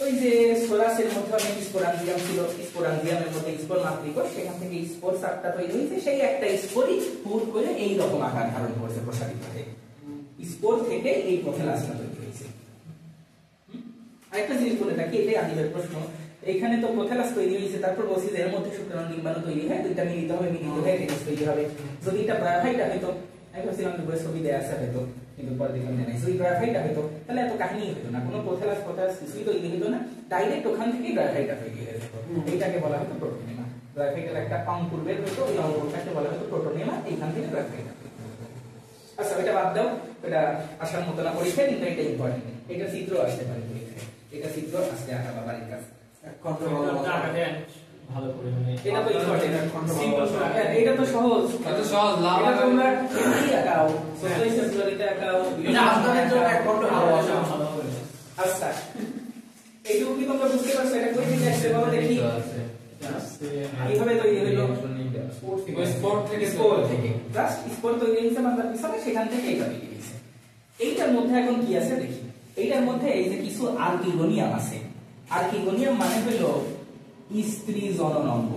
ওই যে সোলাসের মধ্যে অনেক স্পোরাঞ্জিয়াম ছিল, স্পোরাঞ্জিয়ামের মধ্যে স্পোর মাতৃকোষ, সেখান থেকে স্পোর সাকটা তৈরি হয়েছে, সেই একটা স্পোরই হুট করে এই রকম আকার ধারণ করেছে প্রসারিত হয়ে। স্পোর থেকে এই প্রোথ্যালাসটা তৈরি হয়েছে। আরেকটা জিনিস বলে রাখি, এটাই আদিবের প্রশ্ন। এখানে তো প্রোথ্যালাস তৈরি হয়েছে, তারপর বলছি যে এর মধ্যে শুক্রাণু ডিম্বাণু তৈরি হয়, দুইটা মিলিত হবে, মিলিত হয়ে টেনিস তৈরি হবে। যদি এটা ব্রায়োফাইটা হয়তো, আমি ভাবছিলাম যে বইয়ের ছবি দেয়া আছে হয়তো, কিন্তু পরে দেখলাম যে নাই। যদি ব্রায়োফাইটা হয়তো তাহলে এত কাহিনী হতো না, কোনো প্রোথ্যালাস কিছুই তৈরি হতো না, ডাইরেক্ট ওখান থেকেই ব্রায়োফাইটা তৈরি হয়ে যেত। এইটাকে বলা হতো প্রোটোনেমা। ব্রায়োফাইটার একটা অঙ্কুর বের হতো, ওই অঙ্কুরটাকে বলা হতো প্রোটোনেমা, এইখান থেকে ব্রায়োফাইটা। আচ্ছা এটা বাদ দাও, এটা আসার মতো না পরীক্ষা, কিন্তু এটা ইম্পর্টেন্ট। এটা চিত্র আসতে পারে পরীক্ষায়, এটা চিত্র আসতে আঁকা বাড়ির কাছে ভালো করে মানে এটা তো ইম্পর্টেন্ট, এটা তো সহজ, এটা সহজ লাভ এটা তোমরা এমনি আঁকাও, সোশ্যালাইজ ফ্লোরিতে আঁকাও, এটা আপনাদের জন্য এক ঘন্টা ভালো আসা ভালো হবে। আচ্ছা এইটুকু কি তোমরা বুঝতে পারছো? এটা কই থেকে আসছে বলো দেখি। এইভাবে তৈরি হলো স্পোর্ট থেকে জাস্ট স্পোর তৈরি হয়েছে মাথার পিছনে, সেখান থেকে এইটা তৈরি হয়েছে। এইটার মধ্যে এখন কি আছে দেখি। এইটার মধ্যে এই যে কিছু আর্কিগোনিয়াম আছে। আর্কিগোনিয়াম মানে হলো স্ত্রী জননাঙ্গ,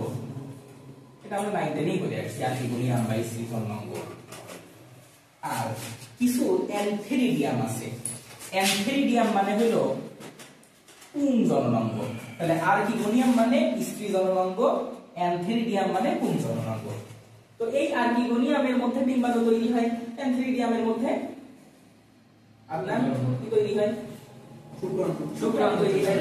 এটা আমরা 9-10 করে আসছি, আর্কিগোনিয়াম বা স্ত্রী জননাঙ্গ। আর কিছু অ্যানথেরিডিয়াম আছে। অ্যানথেরিডিয়াম মানে হলো পুং জননাঙ্গ। তাহলে আর্কিগোনিয়াম মানে স্ত্রী জননাঙ্গ, অ্যানথেরিডিয়াম মানে পুং জননাঙ্গ। তো এই আর্কিগোনিয়ামের মধ্যে ডিম্বাণু তৈরি হয়, অ্যানথেরিডিয়ামের মধ্যে আপনার কি তৈরি হয়? শুক্রাণু তৈরি হয়।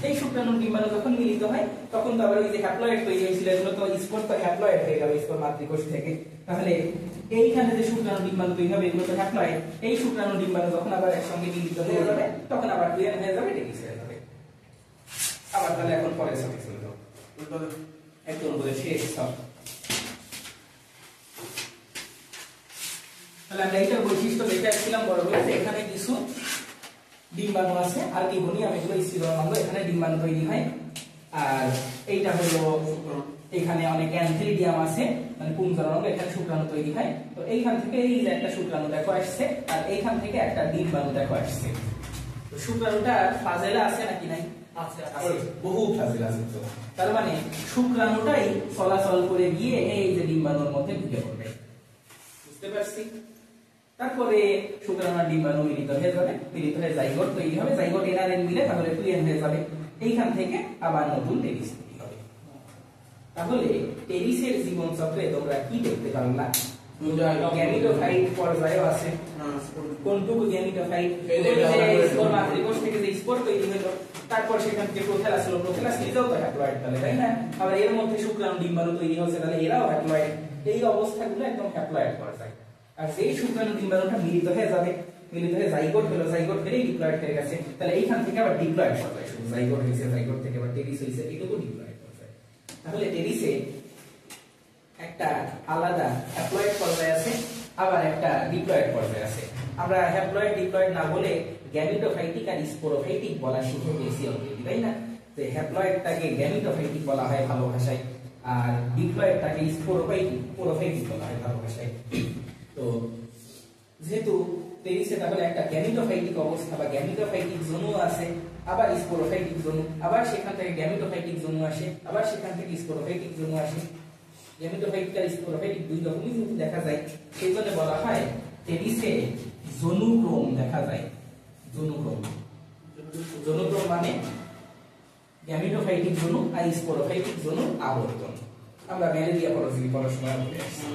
এই শুক্রাণু ডিম্বাণু যখন মিলিত হয় তখন তো আবার ওই যে হ্যাপ্লয়েড তৈরি হয়েছিল, এগুলো তো স্পোর তো হ্যাপ্লয়েড হয়ে গেল স্পোর মাতৃকোষ থেকে। তাহলে এইখানে যে শুক্রাণু ডিম্বাণু তৈরি হবে এগুলো তো হ্যাপ্লয়েড। এই শুক্রাণু ডিম্বাণু যখন আবার একসঙ্গে মিলিত হয়ে যাবে তখন আবার প্লেন হয়ে যাবে, টেনিস হয়ে যাবে। আবার তাহলে এখন পরের সাথে চলে যাও, একদম বলে শেষ সব। তাহলে আমরা এইটার বৈশিষ্ট্য দেখে আসছিলাম বড় বলেছে, এখানে কিছু ডিম্বাণু আছে, আর্কিগোনিয়াম এগুলো স্ত্রী জননাঙ্গ, এখানে ডিম্বাণু তৈরি হয়। আর এইটা হলো এখানে অনেক অ্যানথেরিডিয়াম আছে, মানে পুং জননাঙ্গ, এখানে শুক্রাণু তৈরি হয়। তো এইখান থেকে এই যে একটা শুক্রাণু দেখো আসছে, আর এইখান থেকে একটা ডিম্বাণু দেখো আসছে। তো শুক্রাণুটা ফ্লাজেলা আছে নাকি নাই? আছে, বহু ফ্লাজেলা আছে। তো তার মানে শুক্রাণুটাই চলাচল করে গিয়ে এই যে ডিম্বাণুর মধ্যে ঢুকে পড়বে, বুঝতে পারছি? তারপরে শুক্রাণু আর ডিম্বাণু মিলিত হয়ে যাবে, মিলিত হয়ে জাইগোট তৈরি হবে, জাইগোট এনআরএন মিলে তাহলে প্লেন হয়ে যাবে। এইখান থেকে আবার নতুন টেনিস তৈরি হবে। তাহলে টেনিসের জীবন চক্রে তোমরা কি দেখতে পারলা? গ্যামিটোফাইট পর্যায়েও আছে। কোনটুকু গ্যামিটোফাইট? স্পোর মাতৃকোষ থেকে যে স্পোর তৈরি হলো, তারপর সেখান থেকে প্রোথ্যালাস হলো, প্রোথ্যালাস নিজেও তো হ্যাপ্লয়েড, তাই না? আবার এর মধ্যে শুক্রাণু ডিম্বাণু তৈরি হচ্ছে, তাহলে এরাও হ্যাপ্লয়েড। এই অবস্থাগুলো একদম হ্যাপ্লয়েড পর্যায়। আর যেই শুক্রাণু ডিম্বাণুটা মিলিত হয়ে যাবে, মিলিত হয়ে জাইগোট হলো, জাইগোট হলেই ডিপ্লয়েড হয়ে গেছে, তাহলে এইখান থেকে আবার ডিপ্লয়েড পর্যায় শুরু। জাইগোট হয়েছে, জাইগোট থেকে আবার টেনিস হয়েছে, এটুকু ডিপ্লয়েড পর্যায়। তাহলে টেনিসে একটা আলাদা হ্যাপ্লয়েড পর্যায় আছে, আবার একটা ডিপ্লয়েড পর্যায় আছে। আমরা হ্যাপ্লয়েড ডিপ্লয়েড না বলে গ্যামিটোফাইটিক আর স্পোরোফাইটিক বলা শিখে গেছি অলরেডি, তাই না? যে হ্যাপ্লয়েডটাকে গ্যামিটোফাইটিক বলা হয় ভালো ভাষায়, আর ডিপ্লয়েডটাকে স্পোরোফাইটিক বলা হয় ভালো ভাষায়। তো যেহেতু টেনিসে তাহলে একটা গ্যামিটোফাইটিক অবস্থা বা গ্যামিটোফাইটিক জোনও আছে, আবার স্পোরোফাইটিক জোন, আবার সেখান থেকে গ্যামিটোফাইটিক জোনও আসে, আবার সেখান থেকে স্পোরোফাইটিক জোনও আসে। গ্যামিটোফাইটিক আর স্পোরোফাইটিক দুই রকমই যেহেতু দেখা যায়, সেই জন্য বলা হয় টেনিসে জনুক্রম দেখা যায়। জনুক্রম মানে গ্যামিটোফাইটিক জনু আর স্পোরোফাইটিক জনু আবর্তন। আমরা ম্যালেরিয়া পড়াশোনা করে আসছি।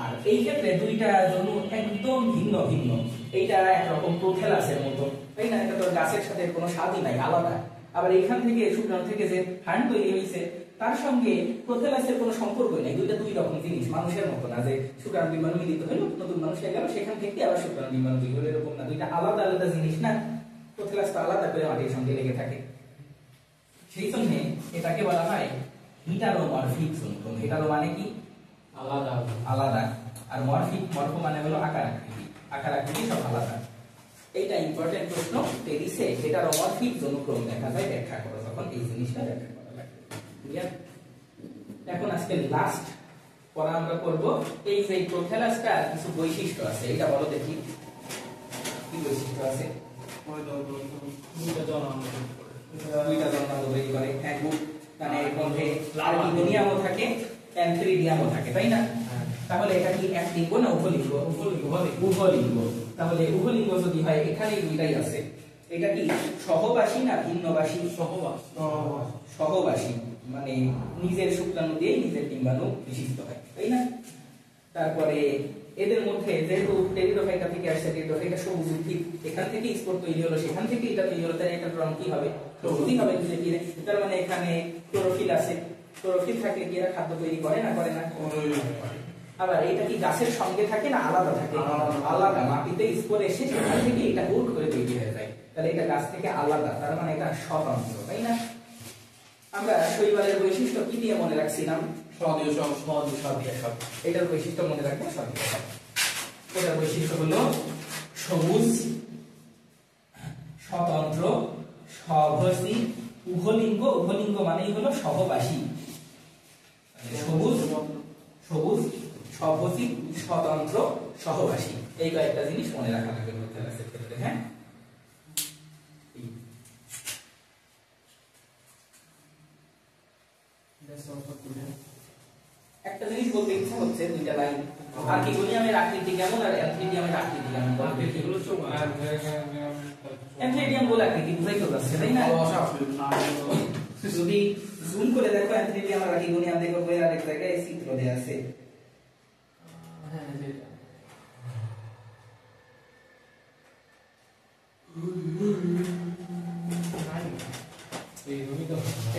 আর এই ক্ষেত্রে দুইটা জনু একদম ভিন্ন ভিন্ন। এইটা একরকম প্রোথ্যালাসের মতো, তাই না? এটা তো গাছের সাথে কোনো স্বাদই নাই, আলাদা। আবার এইখান থেকে শুক্রাণু থেকে যে ফান্ড তৈরি হয়েছে তার সঙ্গে প্রোথ্যালাসের কোনো সম্পর্কই নাই। দুইটা দুই রকম জিনিস, মানুষের মতো না যে শুক্রাণু ডিম্বাণু মিলিত হলো, নতুন মানুষ হয়ে গেল, সেখান থেকে আবার শুক্রাণু ডিম্বাণু তৈরি হলো, এরকম না। দুইটা আলাদা আলাদা জিনিস না, প্রোথ্যালাস তো আলাদা করে মাটির সঙ্গে লেগে থাকে। সেই জন্য এটাকে বলা হয় হিটারোমরফিক জনুক্রম। হেটারো মানে কি আলাদা আলাদা, আর মরফিক মরফো মানে হলো আকার আকৃতি, আকার আকৃতি সব আলাদা। এইটা ইম্পর্টেন্ট প্রশ্ন টেরিসে হেটারোমরফিক জনুক্রম দেখা যায়, ব্যাখ্যা করো তখন এই জিনিসটা ব্যাখ্যা করা লাগবে। ক্লিয়ার? এখন আজকে লাস্ট পড়া আমরা করব এই যে প্রোথ্যালাসটা কিছু বৈশিষ্ট্য আছে, এটা বলো দেখি কি বৈশিষ্ট্য আছে। দুইটা জন্ম তৈরি করে, মানে এর মধ্যে আর্কিগোনিয়ামও থাকে, অ্যানথ্রিডিয়ামও থাকে, তাই না? তাহলে এটা কি এক লিঙ্গ না উভলিঙ্গ? উভলিঙ্গ। তাহলে উভলিঙ্গ যদি হয়, এখানে দুইটাই আছে, এটা কি সহবাসী না ভিন্নবাসী? সহবাসী, মানে নিজের শুক্রাণু দিয়ে নিজের ডিম্বাণু বিশিষ্ট হয়, তাই না? তারপরে এদের মধ্যে যেহেতু টেরিডোফাইটা থেকে আসছে, টেরিডোফাইটা সবুজ উদ্ভিদ, এখান থেকে স্পোর তৈরি হলো, সেখান থেকে এটা তৈরি হলো, তাই এটা রং কি হবে? সবুজই হবে ধীরে ধীরে। তার মানে এখানে ক্লোরোফিল আছে, ক্লোরোফিল থাকলে কি এরা খাদ্য তৈরি করে না করে না? আবার এটা কি গাছের সঙ্গে থাকে না আলাদা থাকে? আলাদা, মাটিতে স্পোর এসে সেখান থেকে এটা হুট করে তৈরি হয়ে যায়, তাহলে এটা গাছ থেকে আলাদা, তার মানে এটা স্বতন্ত্র, তাই না? আমরা শৈবালের বৈশিষ্ট্য কি দিয়ে মনে রাখছিলাম? এটার বৈশিষ্ট্য মনে রাখবো সদিয় শব। এটার বৈশিষ্ট্য হলো সবুজ, স্বতন্ত্র, সহবাসী, উভলিঙ্গ। উভলিঙ্গ মানেই হলো সহবাসী, সবুজ সবুজ সহবাসী, স্বতন্ত্র, সহবাসী, এই কয়েকটা জিনিস মনে রাখা লাগবে প্রোথ্যালাসের ক্ষেত্রে। হ্যাঁ, একটা জিনিস বলতে ইচ্ছা হচ্ছে, দুইটা লাইন। আর্কিগোনিয়ামের আকৃতি কেমন আর অ্যানথ্রিডিয়ামের আকৃতি কেমন? অ্যানথ্রিডিয়াম গোল আকৃতি বুঝাই তো যাচ্ছে, তাই না? যদি জুম করে দেখো অ্যানথ্রিডিয়াম আর আর্কিগোনিয়াম, দেখো বইয়ের আরেক জায়গায় চিত্র দেয়া আছে।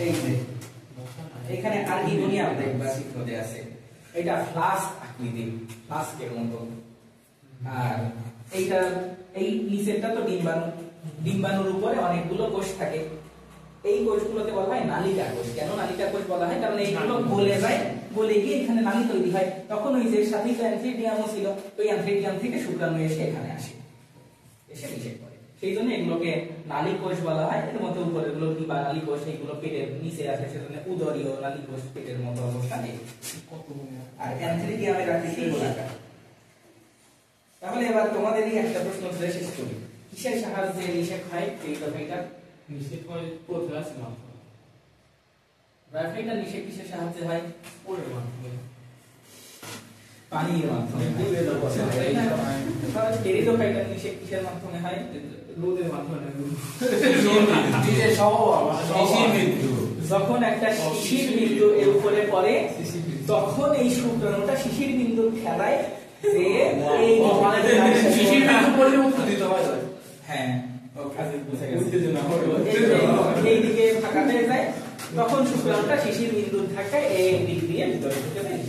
এই যে এখানে আর্কিগোনিয়াম দেখবা চিত্র দেয়া আছে, এটা ফ্লাস্ক আকৃতি, ফ্লাস্কের মতো। আর এইটা এই নিচেরটা তো ডিম্বাণু, ডিম্বাণুর উপরে অনেকগুলো কোষ থাকে, এই কোষগুলোকে বলা হয় নালিকা কোষ। কেন নালিকা কোষ বলা হয়? কারণ এইগুলো গলে যায়, গলে গিয়ে এখানে নালী তৈরি হয়, তখন ওই যে সাথে তো অ্যানথ্রিডিয়ামও ছিল, ওই অ্যানথ্রিডিয়াম থেকে শুক্রাণু এসে এখানে আসে, এসে নিষেধ করে, সেই জন্য এগুলোকে নালী কোষ বলা হয়। এর মধ্যে উপরে গুলো কি বা নালী কোষ, এইগুলো পেটের নিচে আছে, সেজন্য উদরীয় নালী কোষ, পেটের মতো অবস্থানে। আর অ্যানথ্রিডিয়ামের আকৃতি গোলাকার। তাহলে এবার তোমাদেরই একটা প্রশ্ন ধরে শেষ করি, কিসের সাহায্যে নিষেক হয় টেরিডোফাইটা? নিষেক হয় প্রোথ্যালাসের মাধ্যমে। ব্রায়োফাইটার নিষেক কিসের সাহায্যে হয়? স্পোরের মাধ্যমে, পানির মাধ্যমে। টেরিডোফাইটার নিষেক কিসের মাধ্যমে হয়? রোদের মাধ্যমে। যখন একটা শিশির বিন্দু এর উপরে পড়ে, তখন এই শুক্রাণুটা শিশির বিন্দুর খেলায় যে এই শিশির বিন্দু পড়লে উত্তেজিত হয়। হ্যাঁ, এইদিকে ফাঁকা হয়ে যায়, তখন শুক্রাণুটা শিশির বিন্দুর ধাক্কায় এই দিক দিয়ে ভিতরে ঢুকে যায়।